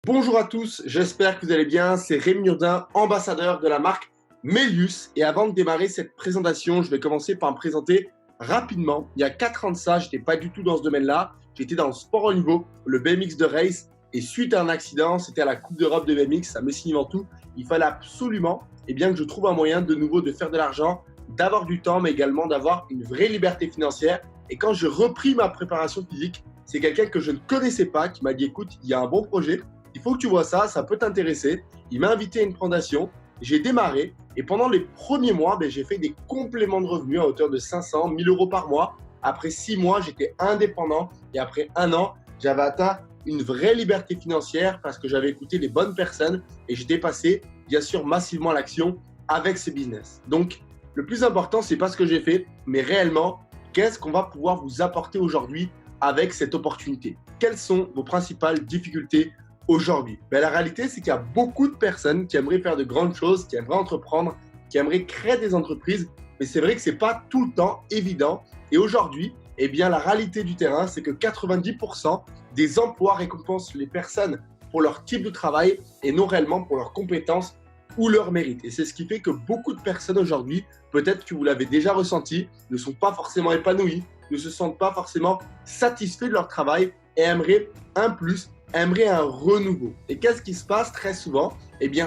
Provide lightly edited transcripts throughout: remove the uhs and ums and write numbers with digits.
Bonjour à tous, j'espère que vous allez bien. C'est Rémi Jourdain, ambassadeur de la marque Melius. Et avant de démarrer cette présentation, je vais commencer par me présenter rapidement. Il y a 4 ans de ça, je n'étais pas du tout dans ce domaine-là. J'étais dans le sport au niveau, le BMX de race. Et suite à un accident, c'était à la Coupe d'Europe de BMX, à Messigny-Ventoux, il fallait absolument que je trouve un moyen de nouveau de faire de l'argent, d'avoir du temps, mais également d'avoir une vraie liberté financière. Et quand j'ai repris ma préparation physique, c'est quelqu'un que je ne connaissais pas qui m'a dit « Écoute, il y a un bon projet. Il faut que tu vois ça, ça peut t'intéresser ». Il m'a invité à une fondation, j'ai démarré et pendant les premiers mois, j'ai fait des compléments de revenus à hauteur de 500, 1000 euros par mois. Après 6 mois, j'étais indépendant et après 1 an, j'avais atteint une vraie liberté financière parce que j'avais écouté les bonnes personnes et j'étais passé, bien sûr, massivement à l'action avec ce business. Donc, le plus important, c'est pas ce que j'ai fait, mais réellement, qu'est-ce qu'on va pouvoir vous apporter aujourd'hui avec cette opportunité? Quelles sont vos principales difficultés aujourd'hui? La réalité, c'est qu'il y a beaucoup de personnes qui aimeraient faire de grandes choses, qui aimeraient entreprendre, qui aimeraient créer des entreprises, mais c'est vrai que ce n'est pas tout le temps évident. Et aujourd'hui, la réalité du terrain, c'est que 90% des emplois récompensent les personnes pour leur type de travail et non réellement pour leurs compétences ou leur mérite. Et c'est ce qui fait que beaucoup de personnes aujourd'hui, peut-être que vous l'avez déjà ressenti, ne sont pas forcément épanouies, ne se sentent pas forcément satisfaits de leur travail et aimeraient un plus, aimeraient un renouveau. Et qu'est-ce qui se passe très souvent?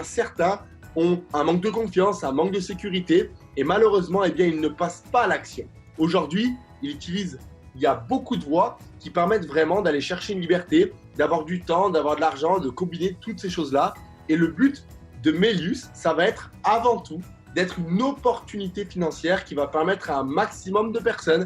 Certains ont un manque de confiance, un manque de sécurité et malheureusement, ils ne passent pas à l'action. Aujourd'hui, il y a beaucoup de voies qui permettent vraiment d'aller chercher une liberté, d'avoir du temps, d'avoir de l'argent, de combiner toutes ces choses-là. Et le but de Melius, ça va être avant tout d'être une opportunité financière qui va permettre à un maximum de personnes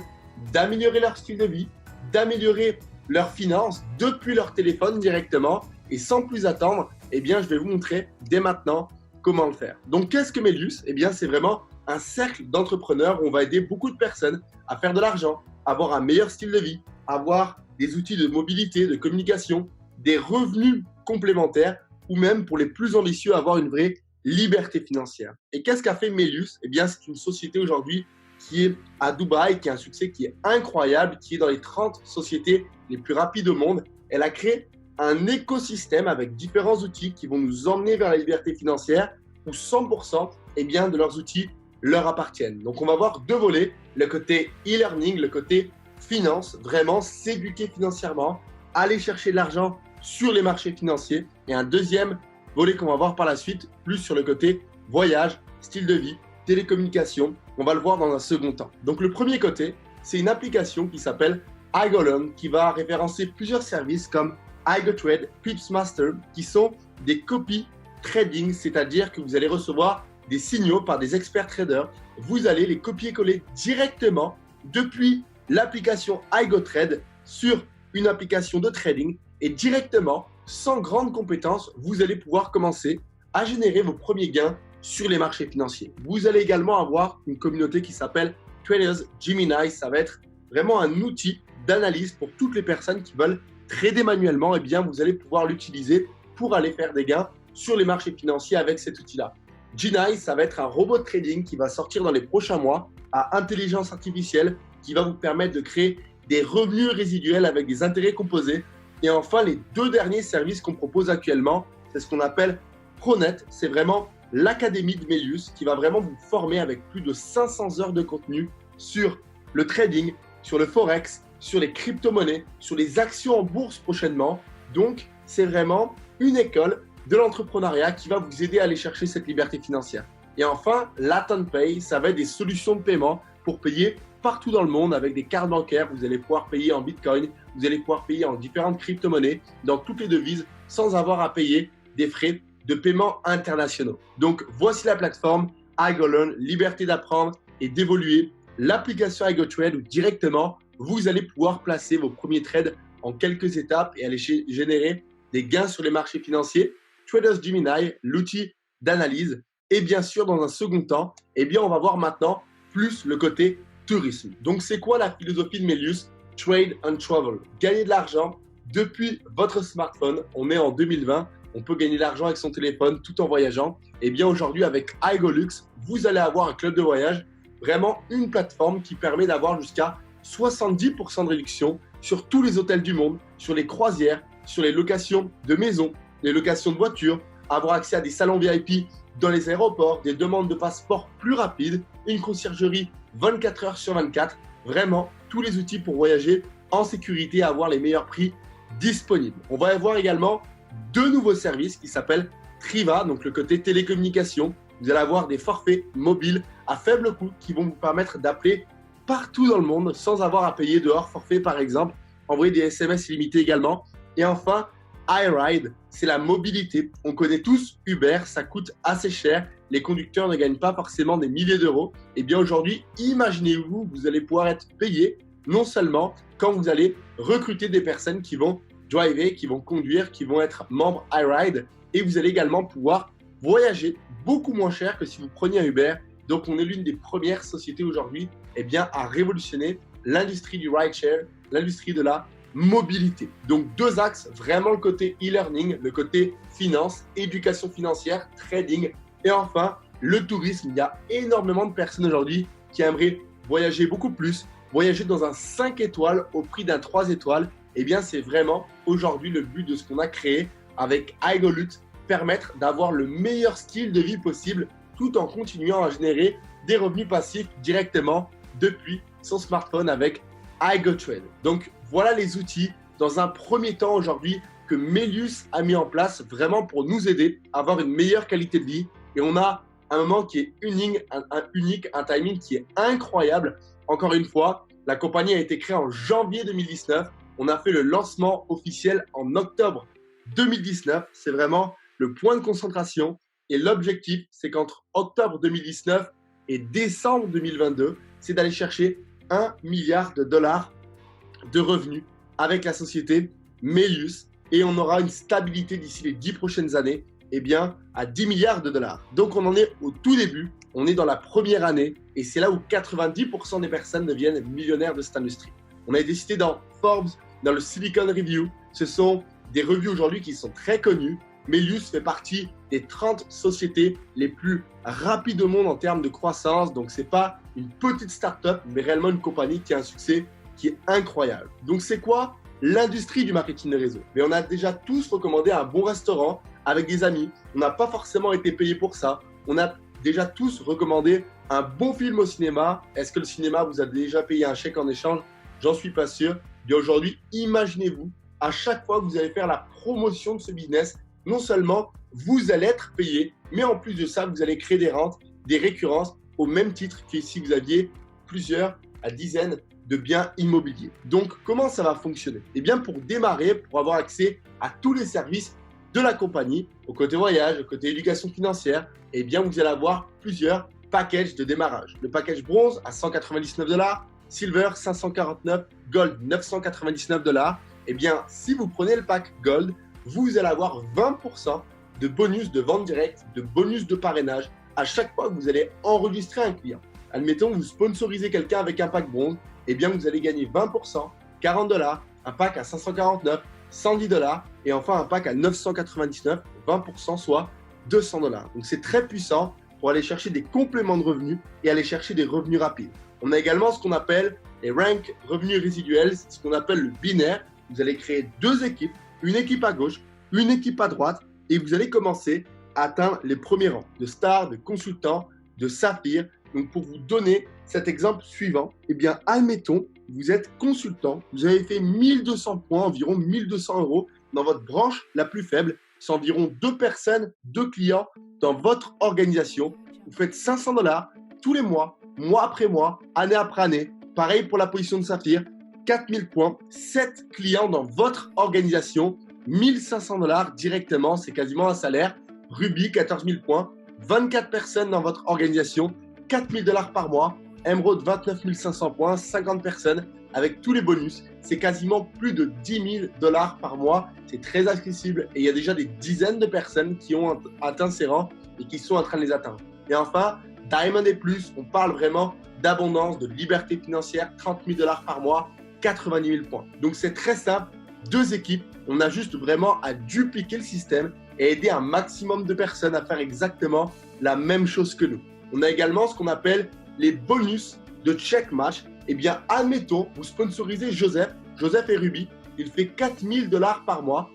d'améliorer leur style de vie, d'améliorer leurs finances depuis leur téléphone directement et sans plus attendre, je vais vous montrer dès maintenant comment le faire. Donc, qu'est-ce que Melius? C'est vraiment un cercle d'entrepreneurs où on va aider beaucoup de personnes à faire de l'argent, avoir un meilleur style de vie, avoir des outils de mobilité, de communication, des revenus complémentaires ou même pour les plus ambitieux, avoir une vraie liberté financière. Et qu'est-ce qu'a fait Melius? C'est une société aujourd'hui qui est à Dubaï, qui a un succès qui est incroyable, qui est dans les 30 sociétés les plus rapides au monde. Elle a créé un écosystème avec différents outils qui vont nous emmener vers la liberté financière où 100% de leurs outils leur appartiennent. Donc, on va voir 2 volets, le côté e-learning, le côté finance, vraiment s'éduquer financièrement, aller chercher de l'argent sur les marchés financiers et un deuxième volet qu'on va voir par la suite, plus sur le côté voyage, style de vie, télécommunication. On va le voir dans un second temps. Donc, le premier côté, c'est une application qui s'appelle iGoLearn qui va référencer plusieurs services comme iGoTrade, Pipsmaster qui sont des copies trading, c'est-à-dire que vous allez recevoir des signaux par des experts traders. Vous allez les copier-coller directement depuis l'application iGoTrade sur une application de trading et directement, sans grande compétence, vous allez pouvoir commencer à générer vos premiers gains sur les marchés financiers. Vous allez également avoir une communauté qui s'appelle Traders Gemini. Ça va être vraiment un outil d'analyse pour toutes les personnes qui veulent trader manuellement. Vous allez pouvoir l'utiliser pour aller faire des gains sur les marchés financiers avec cet outil-là. Gemini, ça va être un robot de trading qui va sortir dans les prochains mois à intelligence artificielle qui va vous permettre de créer des revenus résiduels avec des intérêts composés. Et enfin, les 2 derniers services qu'on propose actuellement, c'est ce qu'on appelle ProNet. C'est vraiment l'académie de Melius qui va vraiment vous former avec plus de 500 heures de contenu sur le trading, sur le forex, sur les crypto-monnaies, sur les actions en bourse prochainement. Donc, c'est vraiment une école de l'entrepreneuriat qui va vous aider à aller chercher cette liberté financière. Et enfin, LatentPay, ça va être des solutions de paiement pour payer partout dans le monde avec des cartes bancaires. Vous allez pouvoir payer en Bitcoin, vous allez pouvoir payer en différentes crypto-monnaies, dans toutes les devises, sans avoir à payer des frais de paiement internationaux. Donc, voici la plateforme iGoLearn, liberté d'apprendre et d'évoluer. L'application iGoTrade où directement, vous allez pouvoir placer vos premiers trades en quelques étapes et aller générer des gains sur les marchés financiers. Traders Gemini, l'outil d'analyse. Et bien sûr, dans un second temps, on va voir maintenant plus le côté tourisme. Donc, c'est quoi la philosophie de Melius? Trade and Travel. Gagner de l'argent depuis votre smartphone. On est en 2020. On peut gagner de l'argent avec son téléphone tout en voyageant. Aujourd'hui, avec iGoLux, vous allez avoir un club de voyage. Vraiment une plateforme qui permet d'avoir jusqu'à 70% de réduction sur tous les hôtels du monde, sur les croisières, sur les locations de maisons, les locations de voitures, avoir accès à des salons VIP dans les aéroports, des demandes de passeport plus rapides, une conciergerie 24 heures sur 24. Vraiment, tous les outils pour voyager en sécurité et avoir les meilleurs prix disponibles. On va avoir également deux nouveaux services qui s'appellent Triva, donc le côté télécommunication. Vous allez avoir des forfaits mobiles à faible coût qui vont vous permettre d'appeler partout dans le monde sans avoir à payer de hors forfait par exemple, envoyer des SMS illimités également. Et enfin, iRide, c'est la mobilité. On connaît tous Uber, ça coûte assez cher. Les conducteurs ne gagnent pas forcément des milliers d'euros. Et bien aujourd'hui, imaginez-vous, vous allez pouvoir être payé non seulement quand vous allez recruter des personnes qui vont driver, qui vont conduire, qui vont être membres iRide, et vous allez également pouvoir voyager beaucoup moins cher que si vous preniez un Uber. Donc on est l'une des premières sociétés aujourd'hui à révolutionner l'industrie du rideshare, l'industrie de la mobilité. Donc deux axes, vraiment le côté e-learning, le côté finance, éducation financière, trading, et enfin le tourisme. Il y a énormément de personnes aujourd'hui qui aimeraient voyager beaucoup plus, voyager dans un 5 étoiles au prix d'un 3 étoiles. C'est vraiment aujourd'hui le but de ce qu'on a créé avec iGoLoot, permettre d'avoir le meilleur style de vie possible tout en continuant à générer des revenus passifs directement depuis son smartphone avec iGoTrade. Donc voilà les outils dans un premier temps aujourd'hui que Melius a mis en place vraiment pour nous aider à avoir une meilleure qualité de vie. Et on a un moment qui est unique, un timing qui est incroyable. Encore une fois, la compagnie a été créée en janvier 2019. On a fait le lancement officiel en octobre 2019. C'est vraiment le point de concentration. Et l'objectif, c'est qu'entre octobre 2019 et décembre 2022, c'est d'aller chercher 1 milliard de dollars de revenus avec la société Melius. Et on aura une stabilité d'ici les 10 prochaines années à 10 milliards de dollars. Donc on en est au tout début, on est dans la première année et c'est là où 90% des personnes deviennent millionnaires de cette industrie. On a été cité dans Forbes, dans le Silicon Review. Ce sont des revues aujourd'hui qui sont très connues. Melius fait partie des 30 sociétés les plus rapides au monde en termes de croissance. Donc, ce n'est pas une petite start-up, mais réellement une compagnie qui a un succès qui est incroyable. Donc, c'est quoi l'industrie du marketing de réseau? Mais on a déjà tous recommandé un bon restaurant avec des amis. On n'a pas forcément été payé pour ça. On a déjà tous recommandé un bon film au cinéma. Est-ce que le cinéma vous a déjà payé un chèque en échange? J'en suis pas sûr. Bien aujourd'hui, imaginez-vous, à chaque fois que vous allez faire la promotion de ce business, non seulement vous allez être payé, mais en plus de ça, vous allez créer des rentes, des récurrences au même titre que si vous aviez plusieurs dizaines de biens immobiliers. Donc, comment ça va fonctionner? Pour démarrer, pour avoir accès à tous les services de la compagnie, au côté voyage, au côté éducation financière, vous allez avoir plusieurs packages de démarrage. Le package bronze à 199 $, silver 549, gold 999 $. Si vous prenez le pack gold, vous allez avoir 20% de bonus de vente directe, de bonus de parrainage à chaque fois que vous allez enregistrer un client. Admettons, vous sponsorisez quelqu'un avec un pack bronze, vous allez gagner 20%, 40 $, un pack à 549, 110 $, et enfin un pack à 999, 20%, soit 200 $. Donc c'est très puissant pour aller chercher des compléments de revenus et aller chercher des revenus rapides. On a également ce qu'on appelle les rank revenus résiduels, ce qu'on appelle le binaire. Vous allez créer deux équipes, une équipe à gauche, une équipe à droite, et vous allez commencer à atteindre les premiers rangs de star, de consultant, de saphir. Donc pour vous donner cet exemple suivant, admettons, vous êtes consultant, vous avez fait 1200 points, environ 1200 € dans votre branche la plus faible. C'est environ 2 personnes, 2 clients dans votre organisation. Vous faites 500 $ tous les mois, mois après mois, année après année. Pareil pour la position de saphir, 4000 points, 7 clients dans votre organisation, 1500 $ directement, c'est quasiment un salaire. Ruby, 14 000 points, 24 personnes dans votre organisation, 4000 $ par mois. Emerald, 29 500 points, 50 personnes avec tous les bonus. C'est quasiment plus de 10 000 $ par mois. C'est très accessible et il y a déjà des dizaines de personnes qui ont atteint ces rangs et qui sont en train de les atteindre. Et enfin, Diamond et plus, on parle vraiment d'abondance, de liberté financière, 30 000 $ par mois, 90 000 points. Donc c'est très simple, 2 équipes, on a juste vraiment à dupliquer le système et aider un maximum de personnes à faire exactement la même chose que nous. On a également ce qu'on appelle les bonus de check match. Admettons, vous sponsorisez Joseph et Ruby, il fait 4 000 $ par mois,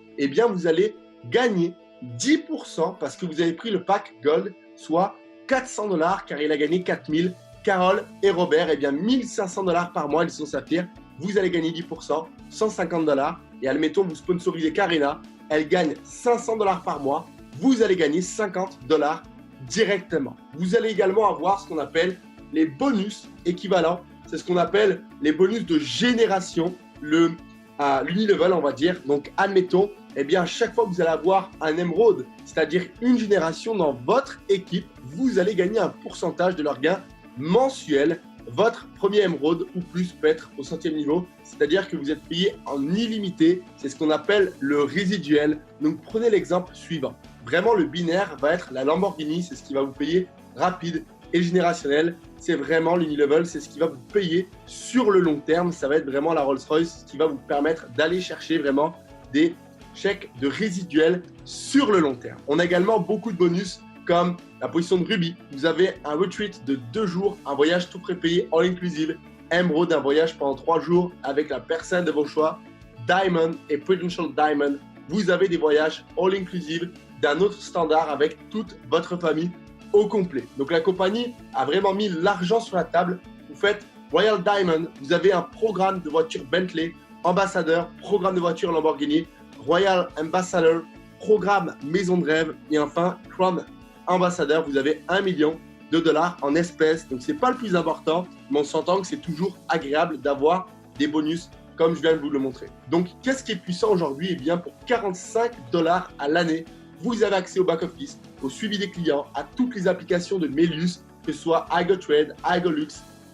vous allez gagner 10% parce que vous avez pris le pack Gold, soit 400 $, car il a gagné 4000. Carole et Robert, eh bien 1500 $ par mois, ils sont Saphir. Vous allez gagner 10%, 150 $. Et admettons, vous sponsorisez Karina, elle gagne 500 $ par mois, vous allez gagner 50 $. Directement. Vous allez également avoir ce qu'on appelle les bonus équivalents. C'est ce qu'on appelle les bonus de génération, l'unilevel, on va dire. Donc, admettons, eh bien, à chaque fois que vous allez avoir un émeraude, c'est-à-dire une génération dans votre équipe, vous allez gagner un pourcentage de leur gain mensuel. Votre premier émeraude ou plus peut être au 100e niveau, c'est-à-dire que vous êtes payé en illimité. C'est ce qu'on appelle le résiduel. Donc, prenez l'exemple suivant. Vraiment, le binaire va être la Lamborghini, c'est ce qui va vous payer rapide et générationnel. C'est vraiment l'unilevel, c'est ce qui va vous payer sur le long terme. Ça va être vraiment la Rolls-Royce qui va vous permettre d'aller chercher vraiment des chèques de résiduel sur le long terme. On a également beaucoup de bonus comme la position de Ruby. Vous avez un retreat de 2 jours, un voyage tout prépayé, all inclusive, Emerald, un voyage pendant 3 jours avec la personne de vos choix, Diamond et Potential Diamond. Vous avez des voyages all inclusive d'un autre standard avec toute votre famille au complet. Donc la compagnie a vraiment mis l'argent sur la table. Vous faites Royal Diamond, vous avez un programme de voiture Bentley, ambassadeur, programme de voiture Lamborghini, Royal Ambassador, programme Maison de rêve et enfin Crown Ambassadeur, vous avez 1 million de $ en espèces. Donc c'est pas le plus important, mais on s'entend que c'est toujours agréable d'avoir des bonus comme je viens de vous le montrer. Donc qu'est-ce qui est puissant aujourd'hui? Eh bien pour 45 $ à l'année, vous avez accès au back-office, au suivi des clients, à toutes les applications de Melius, que ce soit iGoTrade, iGolux,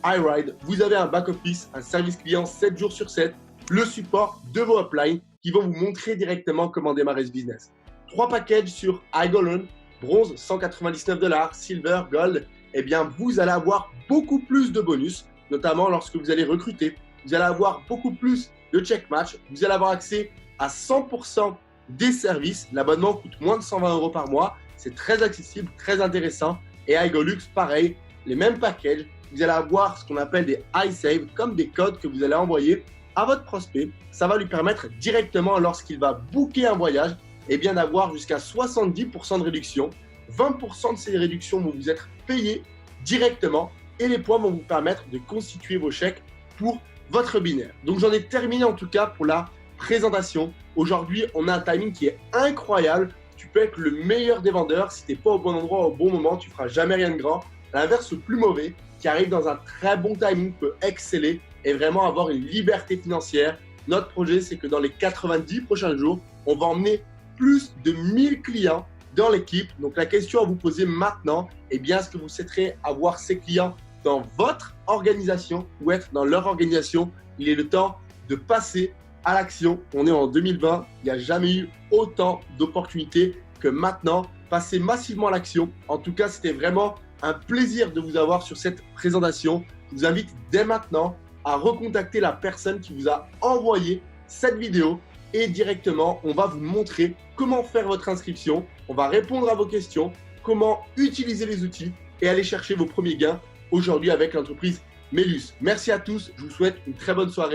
iRide. Vous avez un back-office, un service client 7 jours sur 7, le support de vos uplines qui vont vous montrer directement comment démarrer ce business. 3 packages sur iGolun, bronze 199 $, silver, gold. Eh bien, vous allez avoir beaucoup plus de bonus, notamment lorsque vous allez recruter. Vous allez avoir beaucoup plus de check match. Vous allez avoir accès à 100% des services. L'abonnement coûte moins de 120 € par mois. C'est très accessible, très intéressant. Et iGolux, pareil, les mêmes packages. Vous allez avoir ce qu'on appelle des iSave, comme des codes que vous allez envoyer à votre prospect. Ça va lui permettre directement, lorsqu'il va booker un voyage, eh bien d'avoir jusqu'à 70% de réduction. 20% de ces réductions vont vous être payées directement et les points vont vous permettre de constituer vos chèques pour votre binaire. Donc j'en ai terminé en tout cas pour la présentation. Aujourd'hui, on a un timing qui est incroyable. Tu peux être le meilleur des vendeurs. Si tu n'es pas au bon endroit au bon moment, tu ne feras jamais rien de grand. À l'inverse, le plus mauvais, qui arrive dans un très bon timing, peut exceller et vraiment avoir une liberté financière. Notre projet, c'est que dans les 90 prochains jours, on va emmener plus de 1000 clients dans l'équipe. Donc la question à vous poser maintenant, eh bien, est-ce que vous souhaiterez avoir ces clients dans votre organisation ou être dans leur organisation? Il est le temps de passer à l'action. On est en 2020, il n'y a jamais eu autant d'opportunités que maintenant. Passez massivement à l'action. En tout cas, c'était vraiment un plaisir de vous avoir sur cette présentation. Je vous invite dès maintenant à recontacter la personne qui vous a envoyé cette vidéo et directement, on va vous montrer comment faire votre inscription. On va répondre à vos questions, comment utiliser les outils et aller chercher vos premiers gains aujourd'hui avec l'entreprise Melius. Merci à tous, je vous souhaite une très bonne soirée.